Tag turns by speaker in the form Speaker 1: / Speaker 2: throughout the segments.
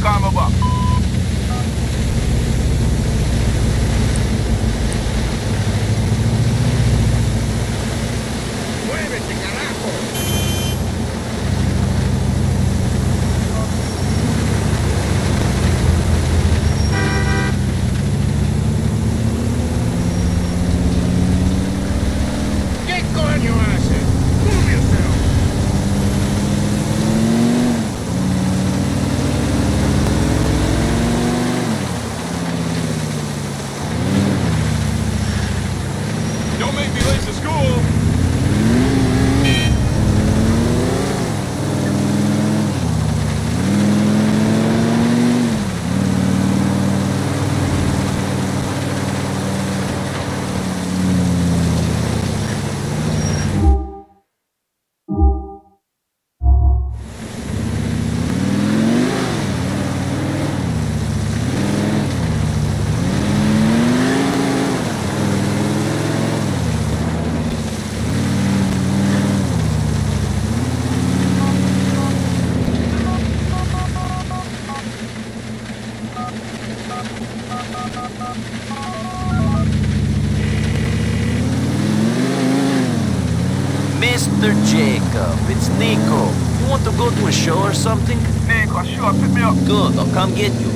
Speaker 1: call me back. Muévete, carajo. ¿Qué coño haces? Move yourself. Don't make me late to school.
Speaker 2: Mr. Jacob, it's Nico. You want to go to a show or something?
Speaker 1: Nico, sure, pick me up.
Speaker 2: Good, I'll come get you.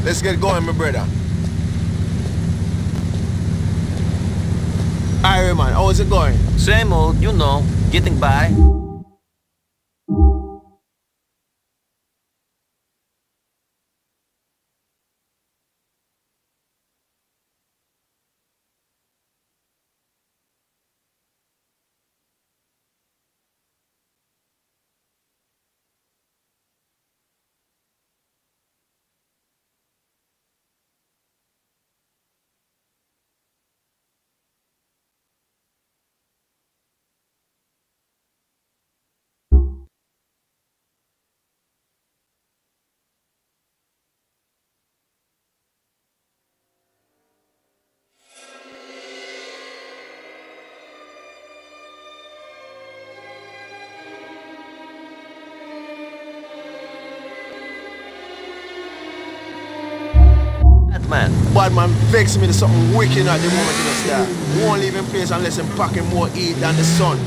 Speaker 3: Let's get going, my brother. Alright, man, how's it going?
Speaker 2: Same old, you know, getting by. Man.
Speaker 3: Bad man vexing me to something wicked at the moment in the star. Won't leave in place unless I'm packing more heat than the sun.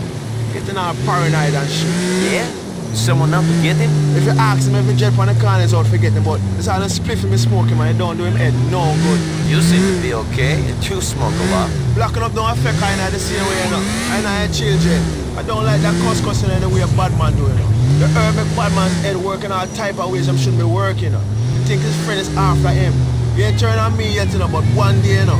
Speaker 3: Getting all paranoid and shit.
Speaker 2: Yeah? Someone out to get him?
Speaker 3: If you ask him if he jet on the corners out, forget him, but it's all the spliffing me smoking, man. It don't do him head no good.
Speaker 2: You seem to be okay. You too smoke a lot.
Speaker 3: Blocking up don't affect I the same way, you know. I know children. I don't like that cussing in the way a bad man do, you know. The herb make bad man's head working all type of ways I'm shouldn't be working, you know. You think his friend is after him. You ain't turn on me yet, you know, but one day, you know.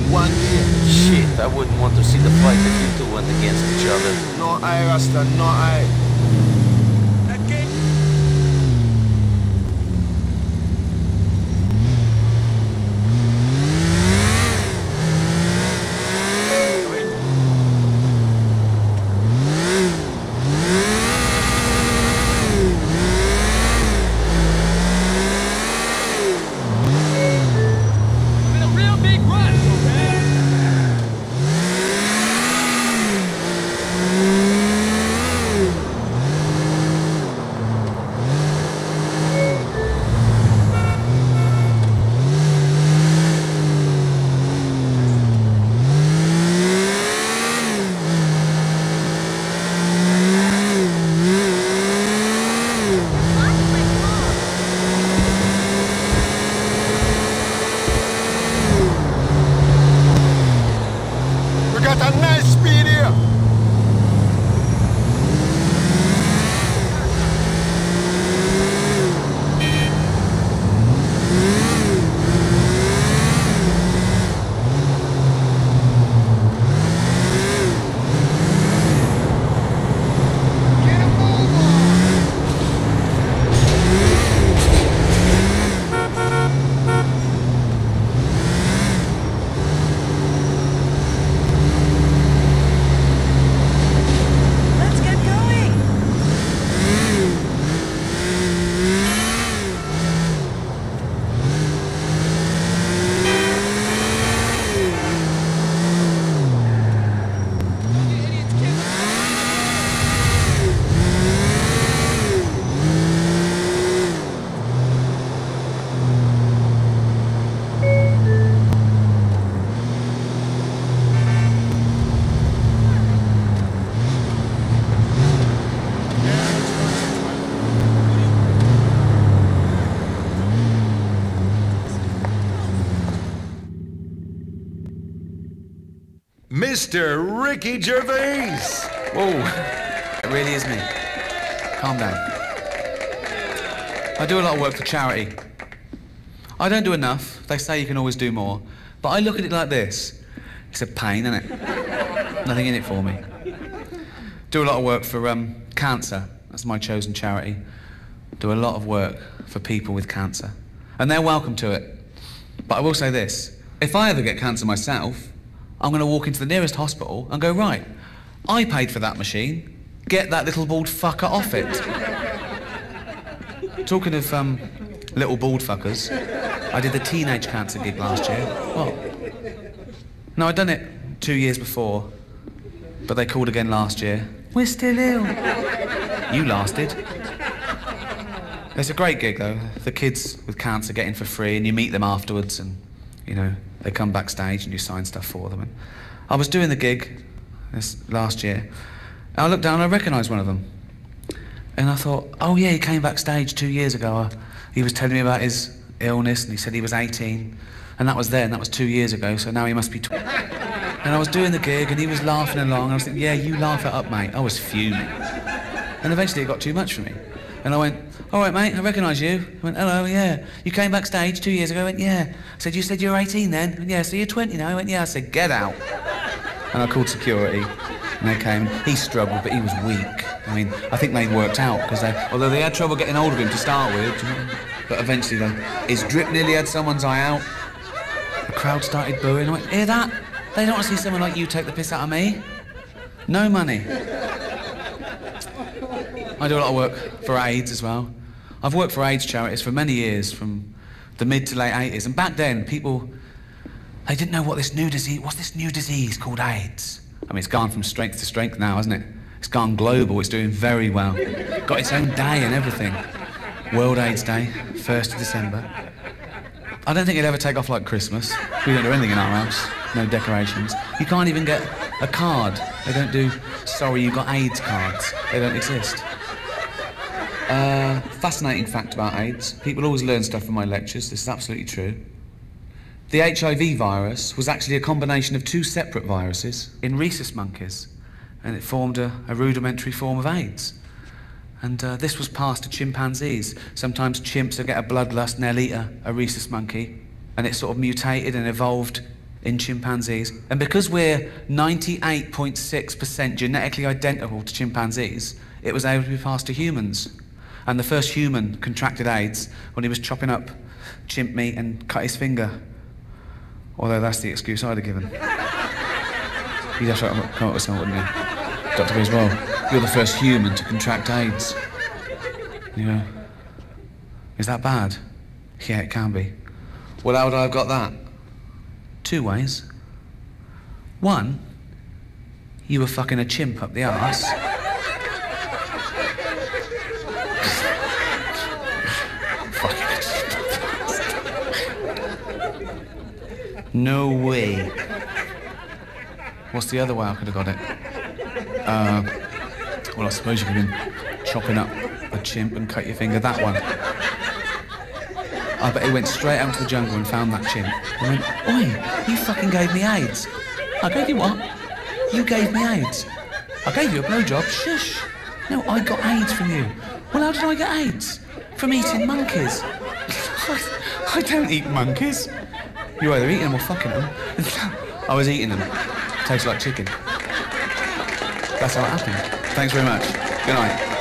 Speaker 3: One day.
Speaker 2: Shit, I wouldn't want to see the fight if you two went against each other.
Speaker 3: No, I, Rasta, no, I. got a nice speed here.
Speaker 1: Mr. Ricky Gervais!
Speaker 4: Whoa, it really is me. Calm down. I do a lot of work for charity. I don't do enough. They say you can always do more. But I look at it like this. It's a pain, isn't it? Nothing in it for me. Do a lot of work for cancer. That's my chosen charity. Do a lot of work for people with cancer. And they're welcome to it. But I will say this. If I ever get cancer myself, I'm going to walk into the nearest hospital and go, right, I paid for that machine. Get that little bald fucker off it. Talking of little bald fuckers, I did the teenage cancer gig last year. Well, no, I'd done it 2 years before, but they called again last year. We're still ill. You lasted. It's a great gig, though. The kids with cancer get in for free, and you meet them afterwards, and, you know, they come backstage and you sign stuff for them. And I was doing the gig this last year, and I looked down and I recognised one of them. And I thought, oh yeah, he came backstage 2 years ago. He was telling me about his illness, and he said he was 18. And that was then, that was 2 years ago, so now he must be 20. And I was doing the gig, and he was laughing along, and I was thinking, yeah, you laugh it up, mate. I was fuming. And eventually it got too much for me. And I went, all right, mate, I recognise you. I went, hello, yeah. You came backstage 2 years ago? I went, yeah. I said, you said you were 18 then? I went, yeah, so you're 20 now? I went, yeah. I said, get out. And I called security, and they came. He struggled, but he was weak. I mean, I think they worked out, because although they had trouble getting hold of him to start with, but eventually his drip nearly had someone's eye out. The crowd started booing. I went, hear that? They don't want to see someone like you take the piss out of me. No money. I do a lot of work for AIDS as well. I've worked for AIDS charities for many years, from the mid to late 80s, and back then people, they didn't know what's this new disease called AIDS. I mean, it's gone from strength to strength now, hasn't it? It's gone global, it's doing very well. Got its own day and everything. World AIDS Day, 1st of December. I don't think it'll ever take off like Christmas. We don't do anything in our house, no decorations. You can't even get a card. They don't do, sorry, you got AIDS cards. They don't exist. Fascinating fact about AIDS. People always learn stuff from my lectures. This is absolutely true. The HIV virus was actually a combination of two separate viruses in rhesus monkeys, and it formed a rudimentary form of AIDS. And this was passed to chimpanzees. Sometimes chimps will get a bloodlust and they'll eat a rhesus monkey, and it sort of mutated and evolved in chimpanzees. And because we're 98.6% genetically identical to chimpanzees, it was able to be passed to humans. And the first human contracted AIDS when he was chopping up chimp meat and cut his finger. Although that's the excuse I'd have given. You'd have to come up with something, wouldn't you? Dr. B as well. You're the first human to contract AIDS. You know, is that bad? Yeah, it can be. Well, how would I have got that? 2 ways. One, you were fucking a chimp up the arse. No way. What's the other way I could have got it? Well, I suppose you could have been chopping up a chimp and cut your finger, that one. I bet he went straight out into the jungle and found that chimp and went, oi, you fucking gave me AIDS. I gave you what? You gave me AIDS. I gave you a blowjob. Shush. No, I got AIDS from you. Well, how did I get AIDS? From eating monkeys. I don't eat monkeys. You're either eating them or fucking them. I was eating them. Tastes like chicken. That's how it happened. Thanks very much. Good night.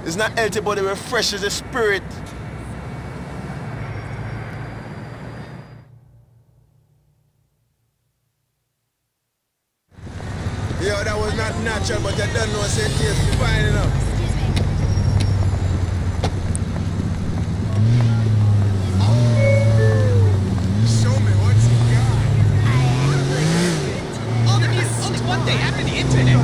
Speaker 3: It's not healthy, but it refreshes the spirit. Yo, that was not natural, but I don't know, say it tastes fine enough. Show me what you got.
Speaker 1: All this one day after the internet.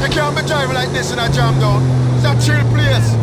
Speaker 3: You can't be driving like this in a jam down. It's a chill place.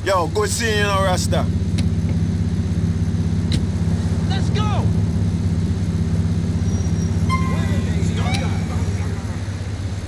Speaker 3: Yo, good seeing you, Rasta.